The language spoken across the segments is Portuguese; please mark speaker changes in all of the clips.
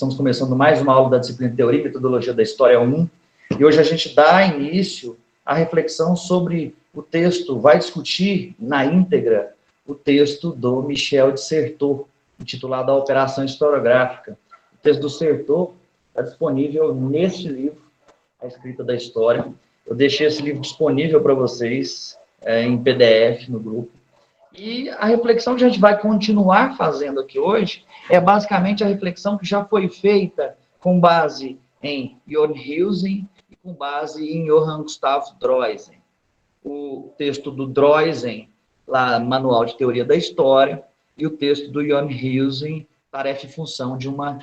Speaker 1: estamos começando mais uma aula da disciplina de Teoria e Metodologia da História 1, e hoje a gente dá início à reflexão sobre o texto, vai discutir na íntegra o texto do Michel de Certeau, intitulado A Operação Historiográfica. O texto do Certeau está disponível nesse livro, A Escrita da História. Eu deixei esse livro disponível para vocês em PDF no grupo. E a reflexão que a gente vai continuar fazendo aqui hoje é basicamente a reflexão que já foi feita com base em Jon Huijsen e com base em Johann Gustav Droysen. O texto do Droysen, lá, Manual de Teoria da História, e o texto do Jon Huijsen, Tarefa e Função de uma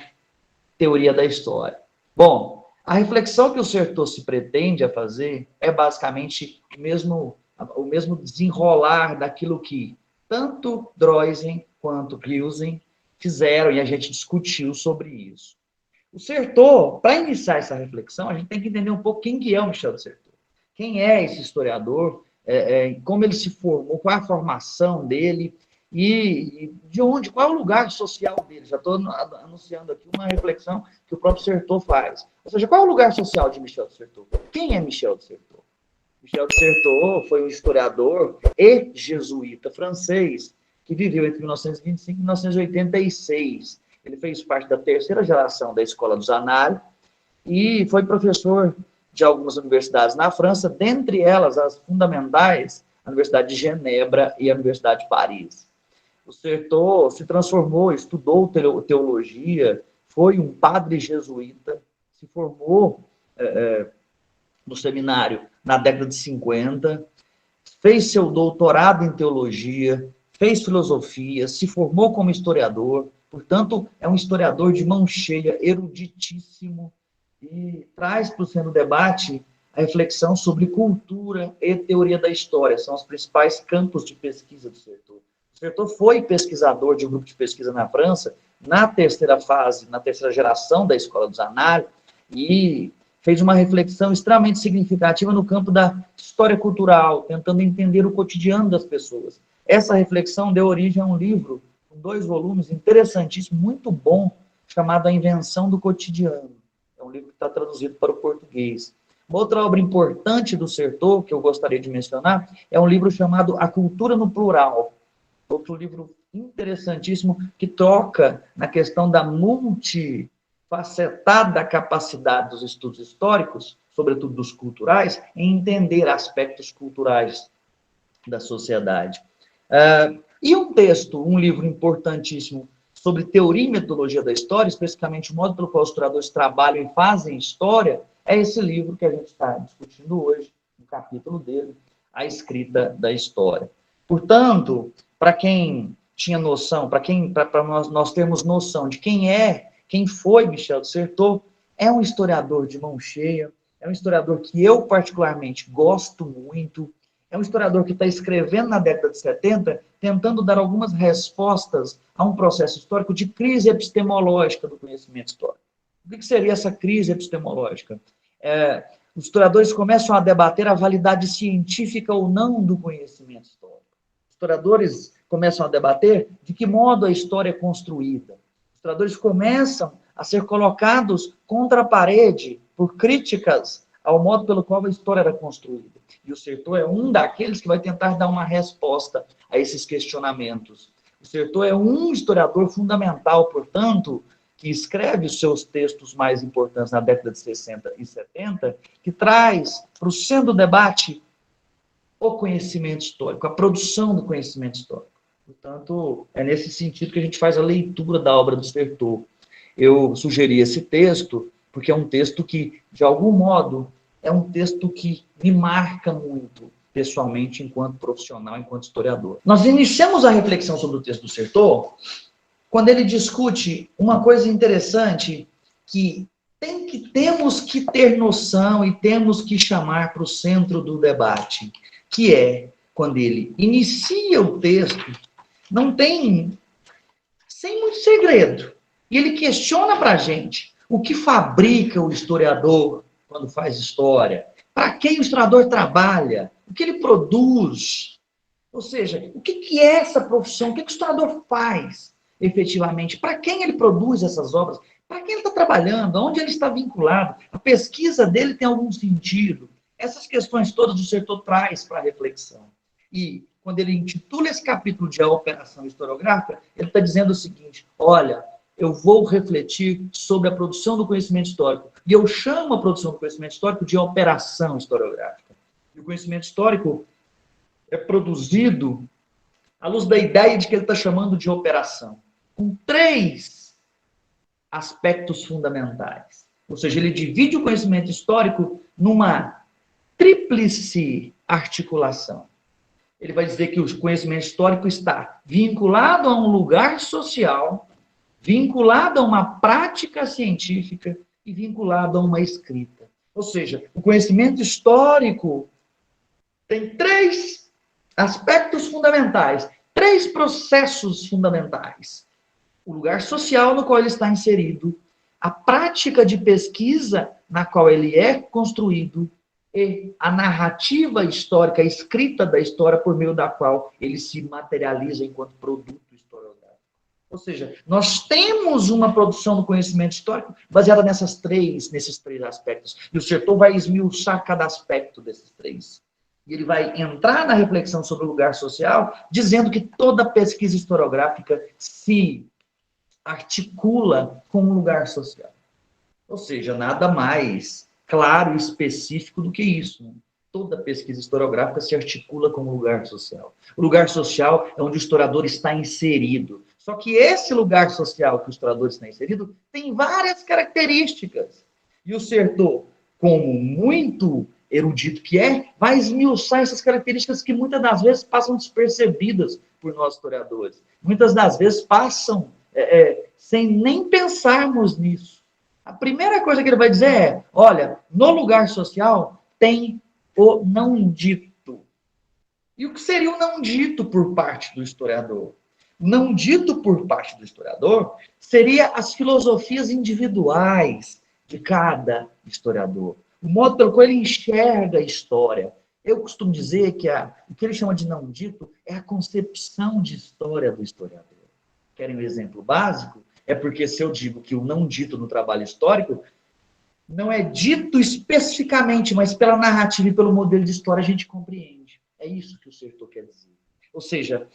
Speaker 1: Teoria da História. Bom, a reflexão que o Certeau se pretende a fazer é basicamente o mesmo desenrolar daquilo que tanto Droysen quanto Huijsen fizeram, e a gente discutiu sobre isso. O Certeau, para iniciar essa reflexão, a gente tem que entender um pouco quem que é o Michel de Certeau. Quem é esse historiador, como ele se formou, qual é a formação dele, e de onde, qual é o lugar social dele. Já estou anunciando aqui uma reflexão que o próprio Certeau faz. Ou seja, qual é o lugar social de Michel de Certeau? Quem é Michel de Certeau? Michel de Certeau foi um historiador e jesuíta francês que viveu entre 1925 e 1986. Ele fez parte da terceira geração da Escola dos Annales e foi professor de algumas universidades na França, dentre elas as fundamentais, a Universidade de Genebra e a Universidade de Paris. O Certeau se transformou, estudou teologia, foi um padre jesuíta, se formou no seminário na década de 50, fez seu doutorado em teologia, fez filosofia, se formou como historiador, portanto, é um historiador de mão cheia, eruditíssimo, e traz para o seu debate a reflexão sobre cultura e teoria da história. São os principais campos de pesquisa do Certeau. O Certeau foi pesquisador de um grupo de pesquisa na França, na terceira fase, na terceira geração da Escola dos Annales, e fez uma reflexão extremamente significativa no campo da história cultural, tentando entender o cotidiano das pessoas. Essa reflexão deu origem a um livro, com 2 volumes, interessantíssimo, muito bom, chamado A Invenção do Cotidiano. É um livro que está traduzido para o português. Uma outra obra importante do Certeau, que eu gostaria de mencionar, é um livro chamado A Cultura no Plural. Outro livro interessantíssimo que toca na questão da multifacetada capacidade dos estudos históricos, sobretudo dos culturais, em entender aspectos culturais da sociedade. E um livro importantíssimo sobre teoria e metodologia da história, especificamente o modo pelo qual os historiadores trabalham e fazem história, é esse livro que a gente está discutindo hoje, um capítulo dele, A Escrita da História. Portanto, para quem tinha noção, para nós termos noção de quem foi Michel de Certeau, é um historiador de mão cheia, é um historiador que eu particularmente gosto muito, é um historiador que está escrevendo na década de 70, tentando dar algumas respostas a um processo histórico de crise epistemológica do conhecimento histórico. O que seria essa crise epistemológica? Os historiadores começam a debater a validade científica ou não do conhecimento histórico. Os historiadores começam a debater de que modo a história é construída. Os historiadores começam a ser colocados contra a parede por críticas ao modo pelo qual a história era construída. E o Certeau é um daqueles que vai tentar dar uma resposta a esses questionamentos. O Certeau é um historiador fundamental, portanto, que escreve os seus textos mais importantes na década de 60 e 70, que traz para o centro do debate o conhecimento histórico, a produção do conhecimento histórico. Portanto, é nesse sentido que a gente faz a leitura da obra do Certeau. Eu sugeri esse texto porque é um texto que, de algum modo, é um texto que me marca muito, pessoalmente, enquanto profissional, enquanto historiador. Nós iniciamos a reflexão sobre o texto do Certeau quando ele discute uma coisa interessante que temos que ter noção e temos que chamar para o centro do debate, que é quando ele inicia o texto, sem muito segredo, e ele questiona para a gente o que fabrica o historiador quando faz história, para quem o historiador trabalha, o que ele produz, ou seja, o que é essa profissão, o que o historiador faz efetivamente, para quem ele produz essas obras, para quem ele está trabalhando, aonde ele está vinculado, a pesquisa dele tem algum sentido. Essas questões todas o Sertor traz para a reflexão. E quando ele intitula esse capítulo de A Operação Historiográfica, ele está dizendo o seguinte: olha, eu vou refletir sobre a produção do conhecimento histórico. E eu chamo a produção do conhecimento histórico de operação historiográfica. E o conhecimento histórico é produzido à luz da ideia de que ele está chamando de operação, com 3 aspectos fundamentais. Ou seja, ele divide o conhecimento histórico numa tríplice articulação. Ele vai dizer que o conhecimento histórico está vinculado a um lugar social, vinculado a uma prática científica e vinculado a uma escrita. Ou seja, o conhecimento histórico tem 3 aspectos fundamentais, 3 processos fundamentais. O lugar social no qual ele está inserido, a prática de pesquisa na qual ele é construído e a narrativa histórica, a escrita da história por meio da qual ele se materializa enquanto produto historiográfico. Ou seja, nós temos uma produção do conhecimento histórico baseada nesses três aspectos. E o Sertor vai esmiuçar cada aspecto desses 3. E ele vai entrar na reflexão sobre o lugar social, dizendo que toda pesquisa historiográfica se articula com um lugar social. Ou seja, nada mais claro e específico do que isso. Né? Toda pesquisa historiográfica se articula com um lugar social. O lugar social é onde o historiador está inserido. Só que esse lugar social que o historiador está inserido tem várias características. E o Sertor, como muito erudito que é, vai esmiuçar essas características que muitas das vezes passam despercebidas por nós historiadores. Muitas das vezes passam sem nem pensarmos nisso. A primeira coisa que ele vai dizer é, olha, no lugar social tem o não dito. E o que seria o não dito por parte do historiador? O não dito por parte do historiador seria as filosofias individuais de cada historiador. O modo pelo qual ele enxerga a história. Eu costumo dizer que o que ele chama de não dito é a concepção de história do historiador. Querem um exemplo básico? É porque se eu digo que o não dito no trabalho histórico não é dito especificamente, mas pela narrativa e pelo modelo de história a gente compreende. É isso que o Sertor quer dizer. Ou seja,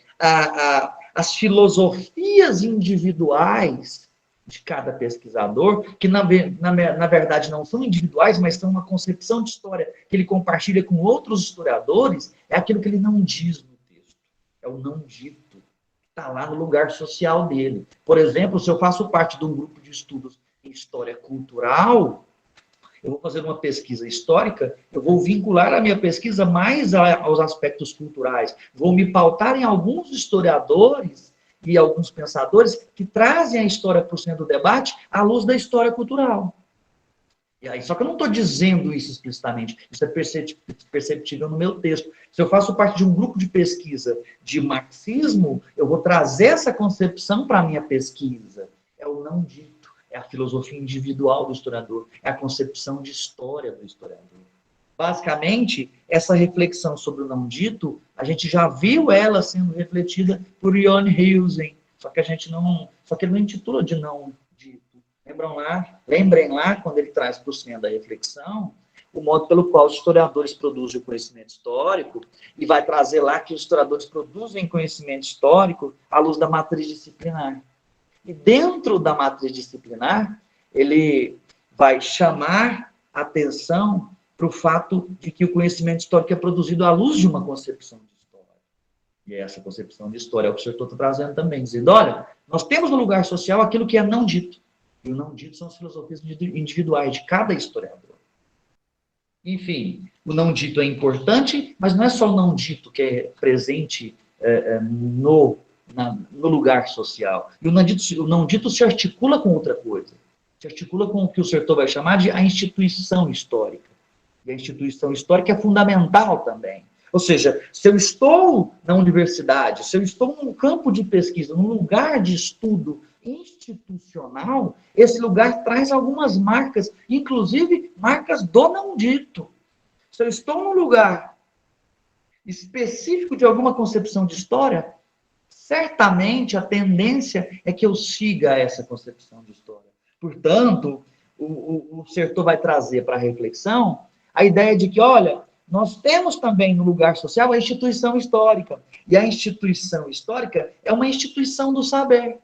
Speaker 1: as filosofias individuais de cada pesquisador, que na verdade não são individuais, mas são uma concepção de história que ele compartilha com outros historiadores, é aquilo que ele não diz no texto. É o não dito. Está lá no lugar social dele. Por exemplo, se eu faço parte de um grupo de estudos em história cultural, eu vou fazer uma pesquisa histórica, eu vou vincular a minha pesquisa mais aos aspectos culturais. Vou me pautar em alguns historiadores e alguns pensadores que trazem a história para o centro do debate à luz da história cultural. E aí, só que eu não estou dizendo isso explicitamente, isso é perceptível no meu texto. Se eu faço parte de um grupo de pesquisa de marxismo, eu vou trazer essa concepção para a minha pesquisa. É o não dito, é a filosofia individual do historiador, é a concepção de história do historiador. Basicamente, essa reflexão sobre o não dito, a gente já viu ela sendo refletida por Jon Huijsen, só que ele não intitula de não dito. Lembrem lá, quando ele traz para o centro da reflexão, o modo pelo qual os historiadores produzem o conhecimento histórico, e vai trazer lá que os historiadores produzem conhecimento histórico à luz da matriz disciplinar. E dentro da matriz disciplinar, ele vai chamar atenção para o fato de que o conhecimento histórico é produzido à luz de uma concepção de história. E essa concepção de história é o que o senhor está trazendo também, dizendo, olha, nós temos no lugar social aquilo que é não dito. E o não dito são as filosofias individuais de cada historiador. Enfim, o não dito é importante, mas não é só o não dito que é presente no lugar social. E o não dito se articula com outra coisa. Se articula com o que o Sertor vai chamar de a instituição histórica. E a instituição histórica é fundamental também. Ou seja, se eu estou na universidade, se eu estou num campo de pesquisa, num lugar de estudo institucional, esse lugar traz algumas marcas, inclusive marcas do não dito. Se eu estou num lugar específico de alguma concepção de história, certamente a tendência é que eu siga essa concepção de história. Portanto, o Sertor vai trazer para a reflexão a ideia de que, olha, nós temos também no lugar social a instituição histórica. E a instituição histórica é uma instituição do saber.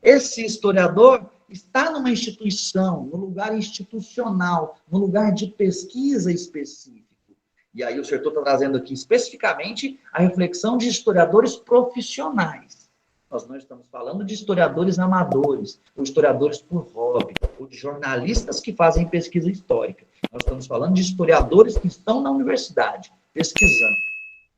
Speaker 1: Esse historiador está numa instituição, no lugar institucional, no lugar de pesquisa específico. E aí o Sertor está trazendo aqui especificamente a reflexão de historiadores profissionais. Nós não estamos falando de historiadores amadores, ou historiadores por hobby, ou de jornalistas que fazem pesquisa histórica. Nós estamos falando de historiadores que estão na universidade, pesquisando.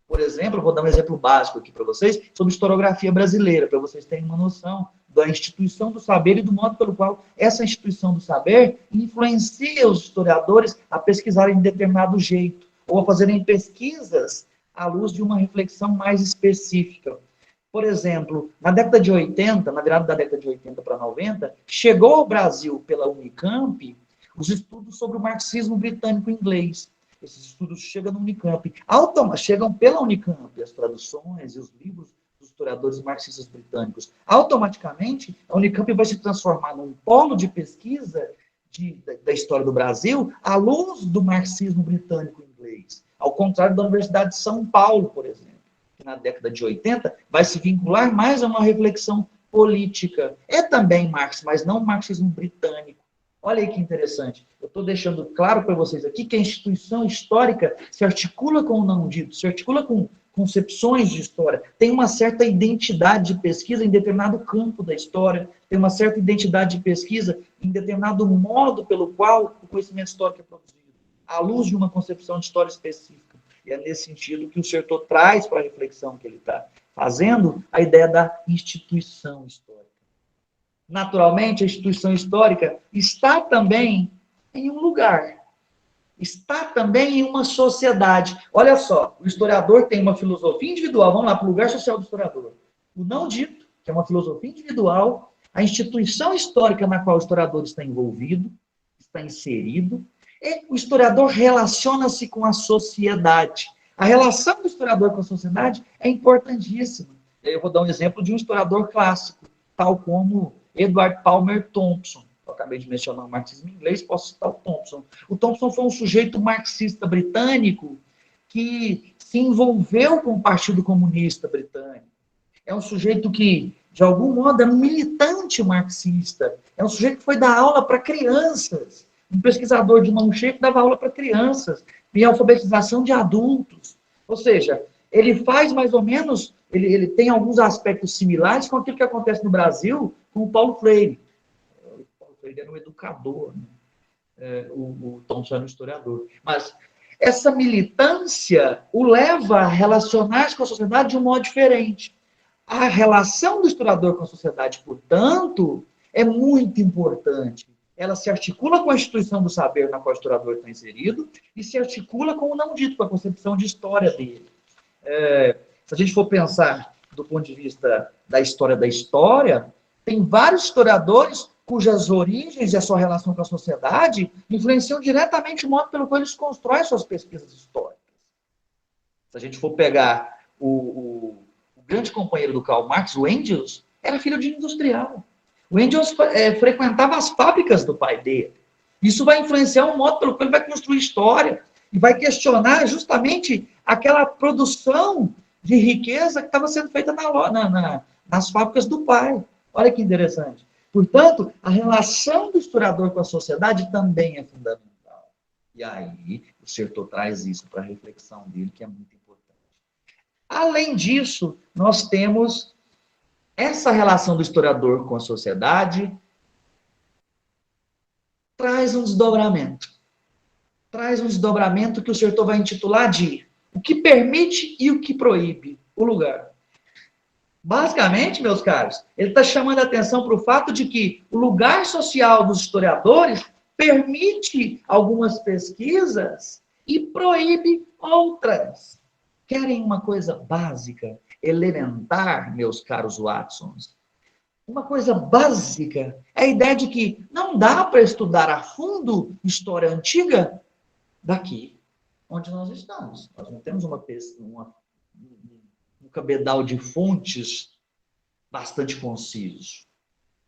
Speaker 1: Por exemplo, eu vou dar um exemplo básico aqui para vocês, sobre historiografia brasileira, para vocês terem uma noção da instituição do saber e do modo pelo qual essa instituição do saber influencia os historiadores a pesquisarem de determinado jeito, ou a fazerem pesquisas à luz de uma reflexão mais específica. Por exemplo, na década de 80, na virada da década de 80 para 90, chegou ao Brasil pela Unicamp os estudos sobre o marxismo britânico-inglês. Esses estudos chegam no Unicamp. Chegam pela Unicamp, as traduções e os livros dos historiadores marxistas britânicos. Automaticamente, a Unicamp vai se transformar num polo de pesquisa da história do Brasil à luz do marxismo britânico-inglês. Ao contrário da Universidade de São Paulo, por exemplo, que na década de 80 vai se vincular mais a uma reflexão política. É também Marx, mas não o marxismo britânico. Olha aí que interessante. Eu estou deixando claro para vocês aqui que a instituição histórica se articula com o não dito, se articula com concepções de história, tem uma certa identidade de pesquisa em determinado campo da história, tem uma certa identidade de pesquisa em determinado modo pelo qual o conhecimento histórico é produzido, à luz de uma concepção de história específica. E é nesse sentido que o Sertor traz para a reflexão que ele está fazendo a ideia da instituição histórica. Naturalmente, a instituição histórica está também em um lugar, está também em uma sociedade. Olha só, o historiador tem uma filosofia individual, vamos lá para o lugar social do historiador. O não dito, que é uma filosofia individual, a instituição histórica na qual o historiador está envolvido, está inserido, e o historiador relaciona-se com a sociedade. A relação do historiador com a sociedade é importantíssima. Eu vou dar um exemplo de um historiador clássico, tal como Edward Palmer Thompson. Eu acabei de mencionar o marxismo inglês, posso citar o Thompson. O Thompson foi um sujeito marxista britânico que se envolveu com o Partido Comunista Britânico. É um sujeito que, de algum modo, é um militante marxista. É um sujeito que foi dar aula para crianças. Um pesquisador de mão cheia que dava aula para crianças. E alfabetização de adultos. Ou seja, ele faz mais ou menos, ele tem alguns aspectos similares com aquilo que acontece no Brasil com o Paulo Freire. O Paulo Freire era um educador, né? O Thompson era um historiador. Mas essa militância o leva a relacionar-se com a sociedade de um modo diferente. A relação do historiador com a sociedade, portanto, é muito importante. Ela se articula com a instituição do saber na qual o historiador está inserido e se articula com o não dito, com a concepção de história dele. Se a gente for pensar do ponto de vista da história, tem vários historiadores cujas origens e a sua relação com a sociedade influenciam diretamente o modo pelo qual eles constroem suas pesquisas históricas. Se a gente for pegar o grande companheiro do Karl Marx, o Engels, era filho de industrial. O Engels frequentava as fábricas do pai dele. Isso vai influenciar o modo pelo qual ele vai construir história e vai questionar justamente aquela produção de riqueza que estava sendo feita nas fábricas do pai. Olha que interessante. Portanto, a relação do historiador com a sociedade também é fundamental. E aí, o Sertor traz isso para a reflexão dele, que é muito importante. Além disso, nós temos essa relação do historiador com a sociedade, traz um desdobramento. Traz um desdobramento que o Sertor vai intitular de o que permite e o que proíbe o lugar. Basicamente, meus caros, ele está chamando a atenção para o fato de que o lugar social dos historiadores permite algumas pesquisas e proíbe outras. Querem uma coisa básica, elementar, meus caros Watsons? Uma coisa básica é a ideia de que não dá para estudar a fundo história antiga daqui onde nós estamos. Nós não temos um cabedal de fontes bastante conciso.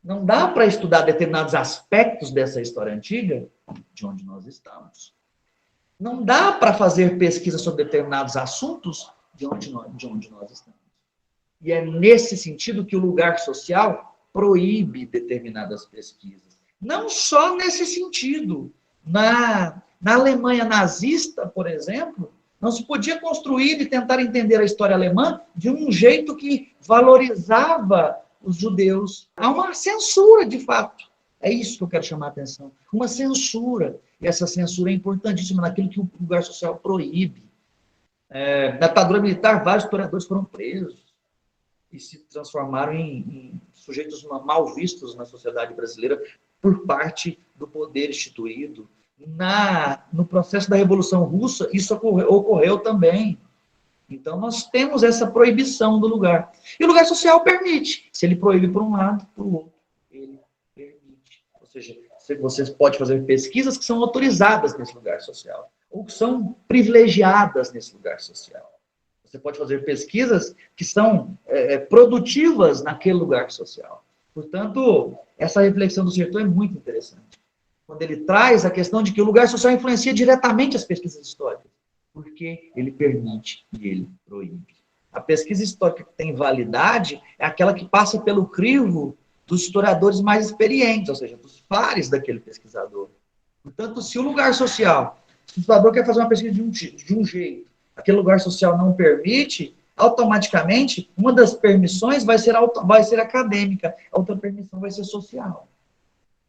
Speaker 1: Não dá para estudar determinados aspectos dessa história antiga de onde nós estamos. Não dá para fazer pesquisa sobre determinados assuntos de onde nós estamos. E é nesse sentido que o lugar social proíbe determinadas pesquisas. Não só nesse sentido. Na Alemanha nazista, por exemplo, não se podia construir e tentar entender a história alemã de um jeito que valorizava os judeus. Há uma censura, de fato. É isso que eu quero chamar a atenção. Uma censura. E essa censura é importantíssima naquilo que o lugar social proíbe. Na ditadura militar, vários historiadores foram presos e se transformaram em sujeitos mal vistos na sociedade brasileira por parte do poder instituído. No processo da Revolução Russa, isso ocorreu também. Então, nós temos essa proibição do lugar. E o lugar social permite. Se ele proíbe por um lado, por outro, ele permite. Ou seja, você pode fazer pesquisas que são autorizadas nesse lugar social, ou que são privilegiadas nesse lugar social. Você pode fazer pesquisas que são produtivas naquele lugar social. Portanto, essa reflexão do Sertor é muito interessante. Quando ele traz a questão de que o lugar social influencia diretamente as pesquisas históricas, porque ele permite e ele proíbe. A pesquisa histórica que tem validade é aquela que passa pelo crivo dos historiadores mais experientes, ou seja, dos pares daquele pesquisador. Portanto, se o lugar social, se o historiador quer fazer uma pesquisa de um jeito, aquele lugar social não permite, automaticamente, uma das permissões vai ser acadêmica, a outra permissão vai ser social.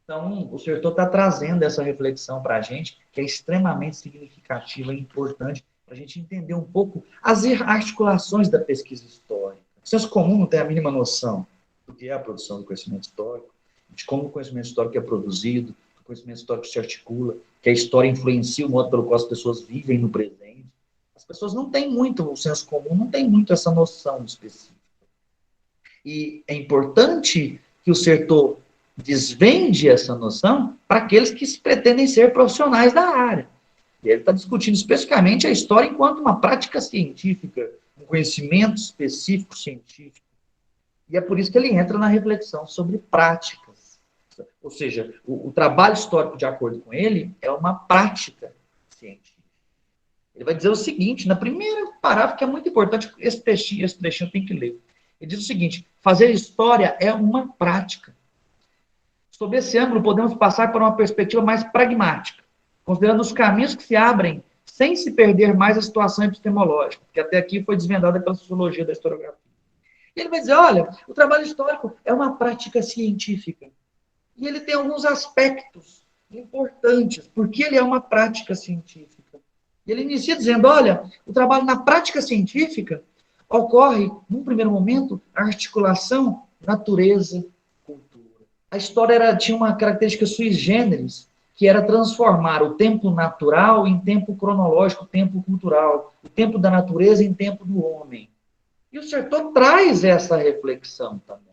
Speaker 1: Então, o Sertor está trazendo essa reflexão para a gente, que é extremamente significativa e importante, para a gente entender um pouco as articulações da pesquisa histórica. O senso comum não tem a mínima noção do que é a produção do conhecimento histórico, de como o conhecimento histórico é produzido, do conhecimento histórico se articula, que a história influencia o modo pelo qual as pessoas vivem no presente. As pessoas não têm muito, o senso comum não tem muito essa noção específica. E é importante que o Sertor desvende essa noção para aqueles que pretendem ser profissionais da área. E ele está discutindo especificamente a história enquanto uma prática científica, um conhecimento específico científico. E é por isso que ele entra na reflexão sobre práticas. Ou seja, o trabalho histórico, de acordo com ele, é uma prática científica. Ele vai dizer o seguinte, na primeira parágrafo, que é muito importante, esse trechinho tem que ler. Ele diz o seguinte: fazer história é uma prática. Sob esse ângulo, podemos passar para uma perspectiva mais pragmática, considerando os caminhos que se abrem sem se perder mais a situação epistemológica, que até aqui foi desvendada pela sociologia da historiografia. E ele vai dizer, olha, o trabalho histórico é uma prática científica. E ele tem alguns aspectos importantes, porque ele é uma prática científica. E ele inicia dizendo, olha, o trabalho na prática científica ocorre, num primeiro momento, a articulação natureza-cultura. A história tinha uma característica sui generis, que era transformar o tempo natural em tempo cronológico, tempo cultural, o tempo da natureza em tempo do homem. E o Sertor traz essa reflexão também.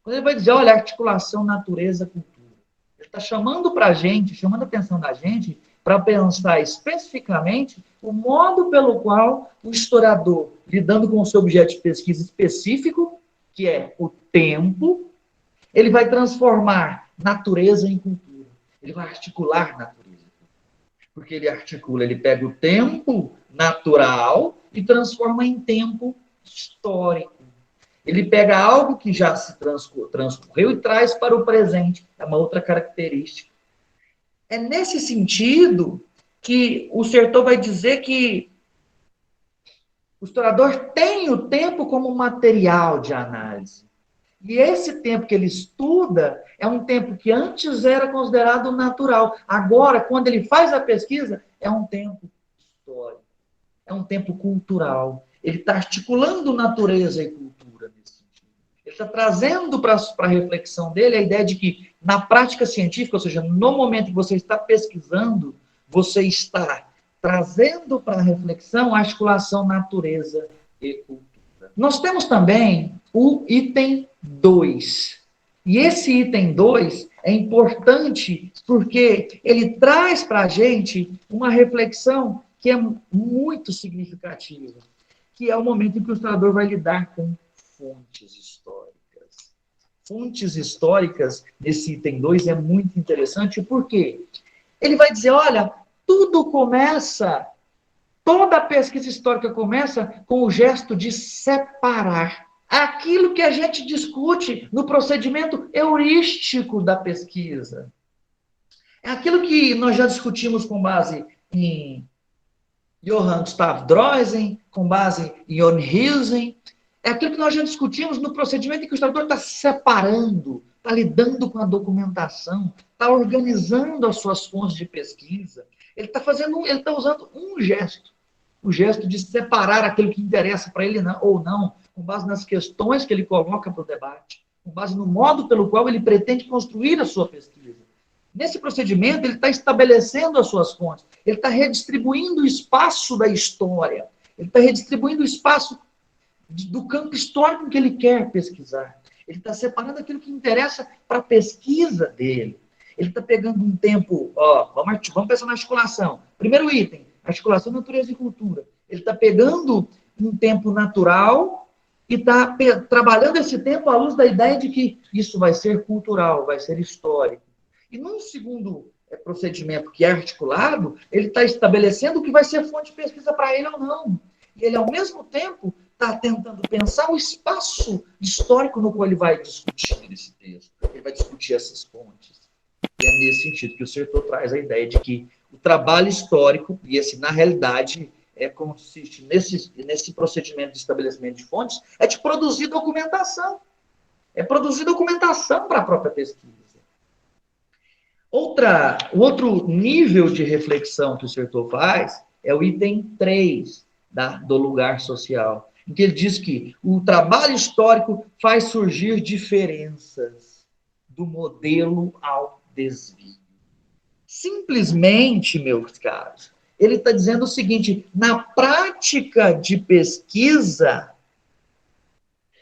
Speaker 1: Quando ele vai dizer, olha, articulação natureza-cultura. Ele está chamando para a gente, chamando a atenção da gente, para pensar especificamente o modo pelo qual o historiador, lidando com o seu objeto de pesquisa específico, que é o tempo, ele vai transformar natureza em cultura. Ele vai articular natureza. Porque ele articula, ele pega o tempo natural e transforma em tempo histórico. Ele pega algo que já se transcorreu e traz para o presente. É uma outra característica. É nesse sentido que o Sertor vai dizer que o historiador tem o tempo como material de análise. E esse tempo que ele estuda é um tempo que antes era considerado natural. Agora, quando ele faz a pesquisa, é um tempo histórico. É um tempo cultural. Ele está articulando natureza e cultura nesse sentido. Ele está trazendo para a reflexão dele a ideia de que, na prática científica, ou seja, no momento que você está pesquisando, você está trazendo para a reflexão a articulação natureza e cultura. Nós temos também o item 2. E esse item 2 é importante porque ele traz para a gente uma reflexão que é muito significativa, que é o momento em que o historiador vai lidar com fontes históricas. fontes históricas, nesse item 2, é muito interessante. Por quê? Ele vai dizer, olha, tudo começa, toda pesquisa histórica começa com o gesto de separar aquilo que a gente discute no procedimento heurístico da pesquisa. É aquilo que nós já discutimos com base em Johann Gustav Droysen, com base em Jon Huijsen. É aquilo que nós já discutimos no procedimento em que o historiador está separando, está lidando com a documentação, está organizando as suas fontes de pesquisa. Ele está usando um gesto, o gesto de separar aquilo que interessa para ele ou não, com base nas questões que ele coloca para o debate, com base no modo pelo qual ele pretende construir a sua pesquisa. Nesse procedimento, ele está estabelecendo as suas fontes, ele está redistribuindo o espaço da história, ele está redistribuindo o espaço do campo histórico que ele quer pesquisar. Ele está separando aquilo que interessa para a pesquisa dele. Ele está pegando um tempo, vamos pensar na articulação. Primeiro item, articulação, natureza e cultura. Ele está pegando um tempo natural e está trabalhando esse tempo à luz da ideia de que isso vai ser cultural, vai ser histórico. E num segundo procedimento que é articulado, ele está estabelecendo o que vai ser fonte de pesquisa para ele ou não. E ele, ao mesmo tempo, está tentando pensar o espaço histórico no qual ele vai discutir esse texto. Ele vai discutir essas fontes. E é nesse sentido que o Certeau traz a ideia de que o trabalho histórico, e esse, na realidade, consiste nesse procedimento de estabelecimento de fontes, é de produzir documentação. É produzir documentação para a própria pesquisa. Outro nível de reflexão que o Certeau faz é o item 3 do lugar social, em que ele diz que o trabalho histórico faz surgir diferenças do modelo ao desvio. Simplesmente, meus caros, ele está dizendo o seguinte: na prática de pesquisa,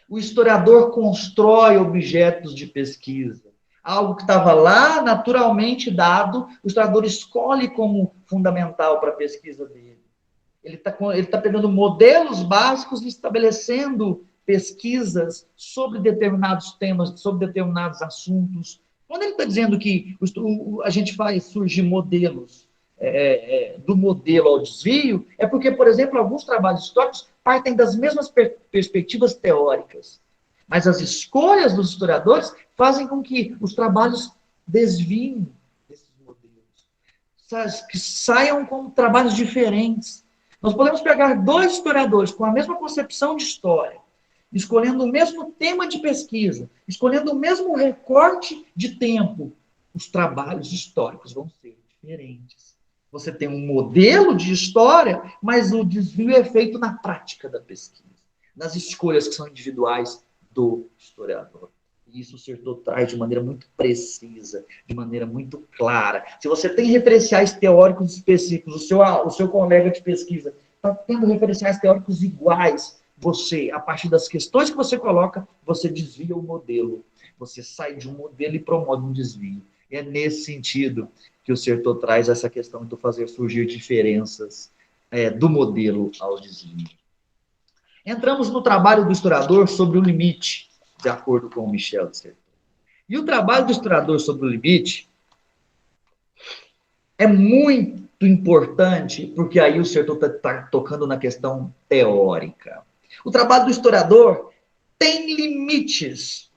Speaker 1: o historiador constrói objetos de pesquisa. Algo que estava lá naturalmente dado, o historiador escolhe como fundamental para a pesquisa dele. Ele tá pegando modelos básicos e estabelecendo pesquisas sobre determinados temas, sobre determinados assuntos. Quando ele está dizendo que a gente faz surgir modelos do modelo ao desvio, é porque, por exemplo, alguns trabalhos históricos partem das mesmas perspectivas teóricas. Mas as escolhas dos historiadores fazem com que os trabalhos desviem desses modelos, que saiam com trabalhos diferentes. Nós podemos pegar dois historiadores com a mesma concepção de história, escolhendo o mesmo tema de pesquisa, escolhendo o mesmo recorte de tempo. Os trabalhos históricos vão ser diferentes. Você tem um modelo de história, mas o desvio é feito na prática da pesquisa, nas escolhas que são individuais do historiador. E isso o Certeau traz de maneira muito precisa, de maneira muito clara. Se você tem referenciais teóricos específicos, o seu colega de pesquisa está tendo referenciais teóricos iguais, você, a partir das questões que você coloca, você desvia o modelo. Você sai de um modelo e promove um desvio. E é nesse sentido que o Certeau traz essa questão de fazer surgir diferenças do modelo ao desvio. Entramos no trabalho do historiador sobre o limite, de acordo com o Michel de Certeau. E o trabalho do historiador sobre o limite é muito importante, porque aí o Certeau está tocando na questão teórica. O trabalho do historiador tem limites.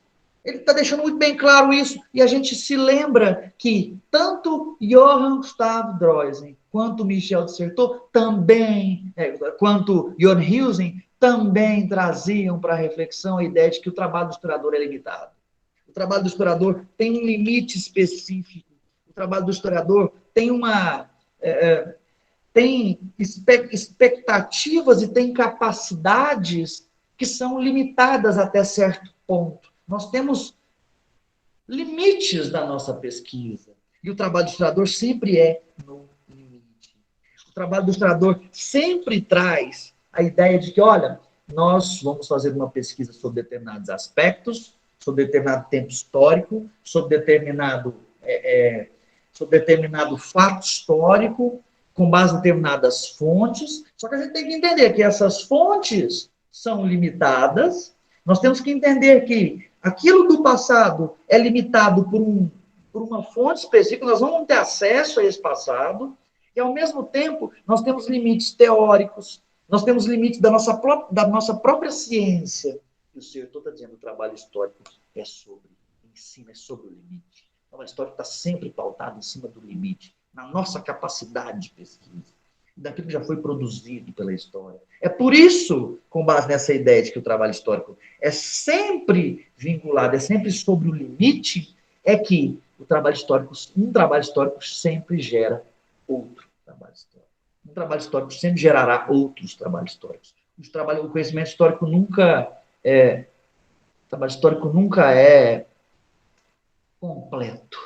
Speaker 1: Ele está deixando muito bem claro isso, e a gente se lembra que tanto Johann Gustav Droysen quanto Michel de Certeau também, quanto Jon Huijsen, também traziam para a reflexão a ideia de que o trabalho do historiador é limitado. O trabalho do historiador tem um limite específico. O trabalho do historiador tem expectativas e tem capacidades que são limitadas até certo ponto. Nós temos limites da nossa pesquisa. E o trabalho do historiador sempre é no limite. O trabalho do historiador sempre traz a ideia de que, olha, nós vamos fazer uma pesquisa sobre determinados aspectos, sobre determinado tempo histórico, sobre determinado fato histórico, com base em determinadas fontes. Só que a gente tem que entender que essas fontes são limitadas. Nós temos que entender que aquilo do passado é limitado por uma fonte específica, nós vamos ter acesso a esse passado, e, ao mesmo tempo, nós temos limites teóricos, nós temos limites da nossa própria ciência. E o Sertor está dizendo que o trabalho histórico é sobre, ensina, é sobre o limite. O trabalho histórico está sempre pautado em cima do limite, na nossa capacidade de pesquisa, daquilo que já foi produzido pela história. É por isso, com base nessa ideia de que o trabalho histórico é sempre vinculado, é sempre sobre o limite, é que um trabalho histórico sempre gera outro trabalho histórico. Um trabalho histórico sempre gerará outros trabalhos históricos. O conhecimento histórico nunca é, o trabalho histórico nunca é completo.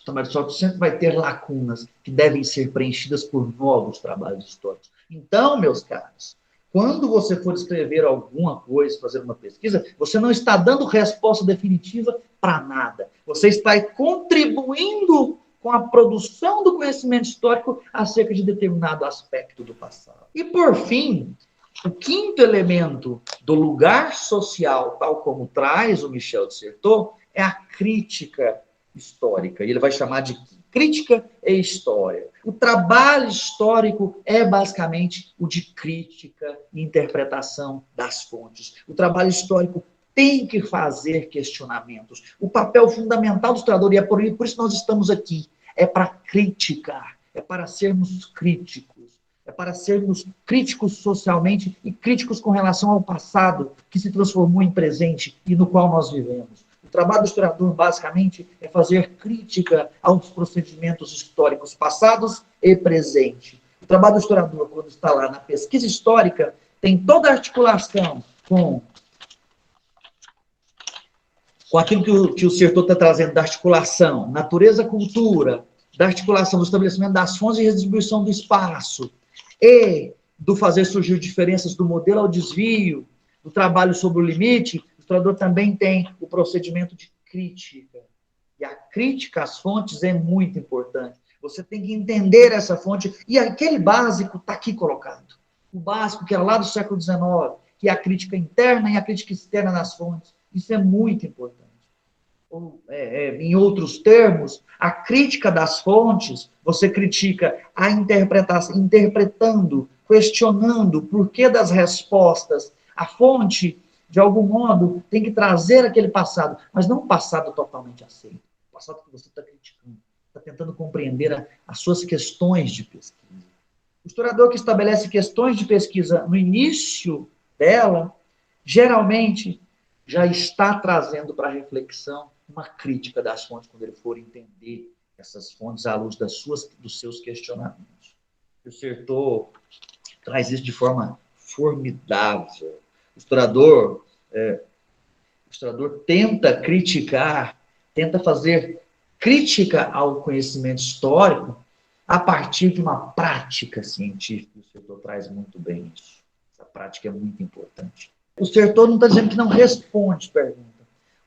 Speaker 1: O trabalho histórico sempre vai ter lacunas que devem ser preenchidas por novos trabalhos históricos. Então, meus caros, quando você for escrever alguma coisa, fazer uma pesquisa, você não está dando resposta definitiva para nada. Você está contribuindo com a produção do conhecimento histórico acerca de determinado aspecto do passado. E, por fim, o quinto elemento do lugar social, tal como traz o Michel de Certeau, é a crítica histórica. Ele vai chamar de crítica e história. O trabalho histórico é basicamente o de crítica e interpretação das fontes. O trabalho histórico tem que fazer questionamentos. O papel fundamental do historiador, e é por isso que nós estamos aqui, é para criticar, é para sermos críticos, é para sermos críticos socialmente e críticos com relação ao passado que se transformou em presente e no qual nós vivemos. O trabalho do historiador, basicamente, é fazer crítica aos procedimentos históricos passados e presentes. O trabalho do historiador, quando está lá na pesquisa histórica, tem toda a articulação com aquilo que o Certeau está trazendo da articulação, natureza-cultura, da articulação do estabelecimento das fontes e redistribuição do espaço, e do fazer surgir diferenças do modelo ao desvio, do trabalho sobre o limite, o historiador também tem o procedimento de crítica. E a crítica às fontes é muito importante. Você tem que entender essa fonte, e aquele básico está aqui colocado. O básico que era lá do século XIX, que é a crítica interna e a crítica externa nas fontes. Isso é muito importante. Ou, em outros termos, a crítica das fontes, você critica a interpretação, interpretando, questionando o porquê das respostas. A fonte, de algum modo, tem que trazer aquele passado, mas não um passado totalmente aceito. O passado que você está criticando, está tentando compreender as suas questões de pesquisa. O historiador que estabelece questões de pesquisa no início dela, geralmente já está trazendo para a reflexão uma crítica das fontes, quando ele for entender essas fontes à luz dos seus questionamentos. O Certeau traz isso de forma formidável. O historiador tenta criticar, tenta fazer crítica ao conhecimento histórico a partir de uma prática científica. O Certeau traz muito bem isso. Essa prática é muito importante. O Certeau não está dizendo que não responde perguntas.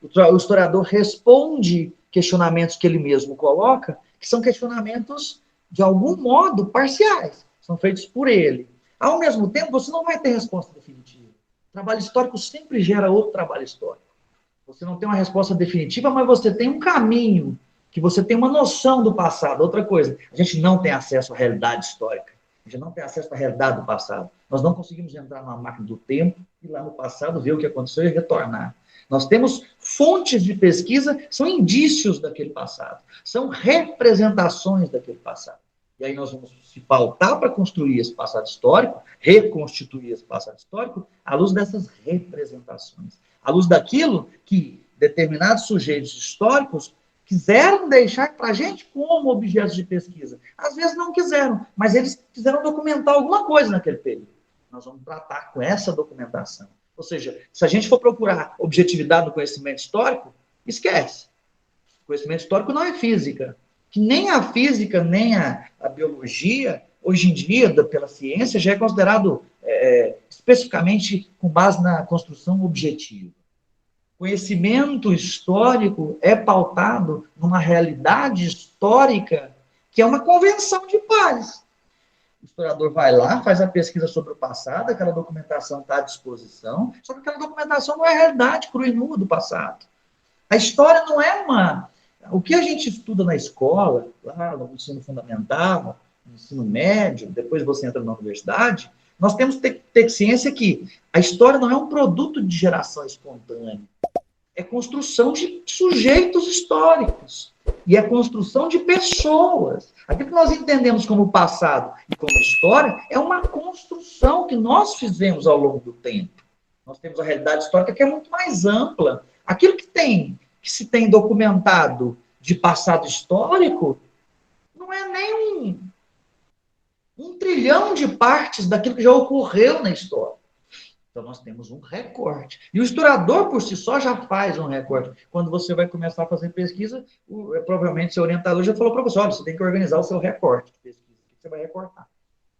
Speaker 1: O historiador responde questionamentos que ele mesmo coloca, que são questionamentos, de algum modo, parciais. São feitos por ele. Ao mesmo tempo, você não vai ter resposta definitiva. O trabalho histórico sempre gera outro trabalho histórico. Você não tem uma resposta definitiva, mas você tem um caminho, que você tem uma noção do passado. Outra coisa, a gente não tem acesso à realidade histórica. A gente não tem acesso à realidade do passado. Nós não conseguimos entrar numa máquina do tempo e lá no passado ver o que aconteceu e retornar. Nós temos fontes de pesquisa, são indícios daquele passado, são representações daquele passado. E aí nós vamos se pautar para construir esse passado histórico, reconstituir esse passado histórico, à luz dessas representações, à luz daquilo que determinados sujeitos históricos quiseram deixar para a gente como objetos de pesquisa. Às vezes não quiseram, mas eles quiseram documentar alguma coisa naquele período. Nós vamos tratar com essa documentação. Ou seja, se a gente for procurar objetividade no conhecimento histórico, esquece. O conhecimento histórico não é física. Que nem a física, nem a biologia, hoje em dia, pela ciência, já é considerado especificamente com base na construção objetiva. Conhecimento histórico é pautado numa realidade histórica que é uma convenção de pares. O historiador vai lá, faz a pesquisa sobre o passado, aquela documentação está à disposição, só que aquela documentação não é a realidade crua e nua do passado. A história não é uma... O que a gente estuda na escola, lá no ensino fundamental, no ensino médio, depois você entra na universidade, nós temos que ter ciência que a história não é um produto de geração espontânea, é construção de sujeitos históricos, e é construção de pessoas. Aquilo que nós entendemos como passado e como história é uma construção que nós fizemos ao longo do tempo. Nós temos a realidade histórica que é muito mais ampla. Aquilo que se tem documentado de passado histórico não é nem um trilhão de partes daquilo que já ocorreu na história. Então, nós temos um recorte. E o historiador, por si só, já faz um recorte. Quando você vai começar a fazer pesquisa, provavelmente seu orientador já falou para você, olha, você tem que organizar o seu recorte de pesquisa. O que você vai recortar?